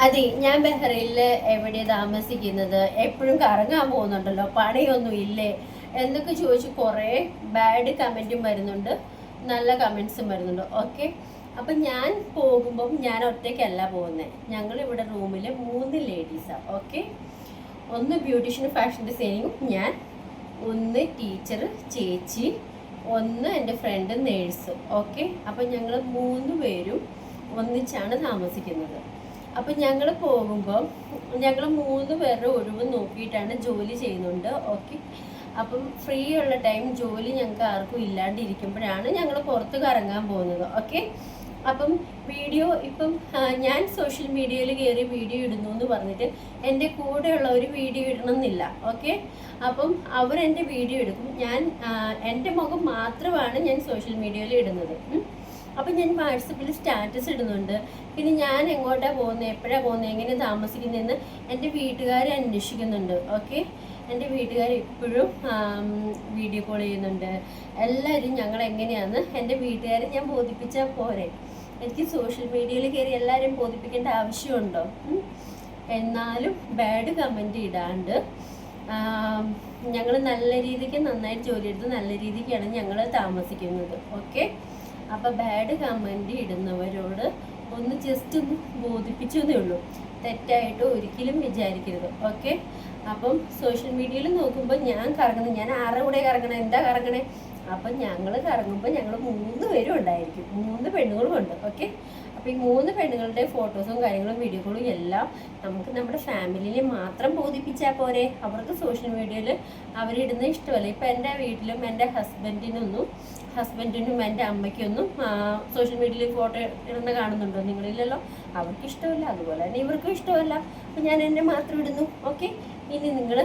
അതെ, ഞാൻ ബഹ്റൈനിൽ എവിടെ താമസിക്കുന്നത്, എപ്പോഴും കറങ്ങാൻ പോകുന്നുണ്ടല്ലോ, പണിയൊന്നും ഇല്ലേ എന്നൊക്കെ ചോദിച്ച് കുറേ ബാഡ് കമൻറ്റും വരുന്നുണ്ട്, നല്ല കമൻസും വരുന്നുണ്ട്. ഓക്കെ, അപ്പം ഞാൻ പോകുമ്പം ഞാൻ ഒറ്റയ്ക്കല്ല പോകുന്നത്. ഞങ്ങളിവിടെ റൂമിൽ 3 ലേഡീസാണ്. ഓക്കെ, ഒന്ന് ബ്യൂട്ടീഷ്യനും ഫാഷൻ ഡിസൈനിങ്ങും ഞാൻ, ഒന്ന് ടീച്ചർ ചേച്ചി, ഒന്ന് എൻ്റെ ഫ്രണ്ട് നേഴ്സ്. ഓക്കെ, അപ്പം ഞങ്ങൾ 3 പേരും ഒന്നിച്ചാണ് താമസിക്കുന്നത്. അപ്പം ഞങ്ങൾ പോകുമ്പോൾ ഞങ്ങൾ 3 പേരുടെ ഒഴിവ് നോക്കിയിട്ടാണ് ജോലി ചെയ്യുന്നുണ്ട്. ഓക്കെ, അപ്പം ഫ്രീ ഉള്ള ടൈം ജോലി ഞങ്ങൾക്ക് ആർക്കും ഇല്ലാണ്ടിരിക്കുമ്പോഴാണ് ഞങ്ങൾ പുറത്ത് കറങ്ങാൻ പോകുന്നത്. ഓക്കെ, അപ്പം വീഡിയോ ഇപ്പം ഞാൻ സോഷ്യൽ മീഡിയയിൽ കയറി വീഡിയോ ഇടുന്നു എന്ന് പറഞ്ഞിട്ട് എൻ്റെ കൂടെയുള്ളവർ വീഡിയോ ഇടണമെന്നില്ല. ഓക്കെ, അപ്പം അവരെൻ്റെ വീഡിയോ എടുക്കും. ഞാൻ എൻ്റെ മുഖം മാത്രമാണ് ഞാൻ സോഷ്യൽ മീഡിയയിൽ ഇടുന്നത്. അപ്പം ഞാൻ വാട്സപ്പിൽ സ്റ്റാറ്റസ് ഇടുന്നുണ്ട്. പിന്നെ ഞാൻ എങ്ങോട്ടാണ് പോകുന്നത്, എപ്പോഴാണ് പോകുന്നത്, എങ്ങനെ താമസിക്കുന്നതെന്ന് എൻ്റെ വീട്ടുകാർ അന്വേഷിക്കുന്നുണ്ട്. ഓക്കെ, എൻ്റെ വീട്ടുകാർ എപ്പോഴും വീഡിയോ കോൾ ചെയ്യുന്നുണ്ട്. എല്ലാവരും ഞങ്ങൾ എങ്ങനെയാണെന്ന് എൻ്റെ വീട്ടുകാരെ ഞാൻ ബോധിപ്പിച്ചാൽ പോരെ. എനിക്ക് സോഷ്യൽ മീഡിയയിൽ കയറി എല്ലാവരും ബോധിപ്പിക്കേണ്ട ആവശ്യമുണ്ടോ? എന്നാലും ബാഡ് കമൻറ്റ് ഇടാണ്ട് ഞങ്ങൾ നല്ല രീതിക്ക് നന്നായിട്ട് ജോലി എടുത്ത് നല്ല രീതിക്കാണ് ഞങ്ങൾ താമസിക്കുന്നത്. ഓക്കെ, അപ്പോൾ ബാഡ് കമൻറ്റ് ഇടുന്നവരോട് ഒന്ന് ജസ്റ്റ് ഒന്ന് ബോധിപ്പിച്ചതേ ഉള്ളൂ, തെറ്റായിട്ട് ഒരിക്കലും വിചാരിക്കരുത്. ഓക്കെ, അപ്പം സോഷ്യൽ മീഡിയയിൽ നോക്കുമ്പോൾ ഞാൻ കറങ്ങുന്നത്, ഞാൻ ആരുടെ കൂടെ കറങ്ങണേ, എന്താ കറങ്ങണേ? അപ്പം ഞങ്ങൾ കറങ്ങുമ്പോൾ ഞങ്ങൾ 3 പേരും ഉണ്ടായിരിക്കും, 3 പെണ്ണുങ്ങളും ഉണ്ട്. ഓക്കെ, അപ്പോൾ ഈ 3 പെണ്ണുങ്ങളുടെ ഫോട്ടോസും കാര്യങ്ങളും വീഡിയോ കോളും എല്ലാം നമുക്ക് നമ്മുടെ ഫാമിലിയിൽ മാത്രം ബോധിപ്പിച്ചാൽ പോരെ. അവർക്ക് സോഷ്യൽ മീഡിയയിൽ അവരിടുന്ന ഇഷ്ടമല്ല. ഇപ്പം എൻ്റെ വീട്ടിലും എൻ്റെ ഹസ്ബൻഡിനും എൻ്റെ അമ്മയ്ക്കൊന്നും സോഷ്യൽ മീഡിയയിൽ ഫോട്ടോ ഇടുന്ന കാണുന്നുണ്ടോ? നിങ്ങളില്ലല്ലോ. അവർക്ക് ഇഷ്ടമല്ല, അതുപോലെ തന്നെ ഇവർക്കും ഇഷ്ടമല്ല. അപ്പം ഞാൻ എന്നെ മാത്രം ഇടുന്നു. ഓക്കെ, ഇനി നിങ്ങൾ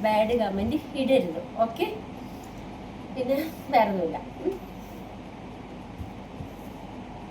ബാഡ് കമൻറ്റ് ഇടരുത്. ഓക്കെ, പിന്നെ വേറൊന്നുമില്ല.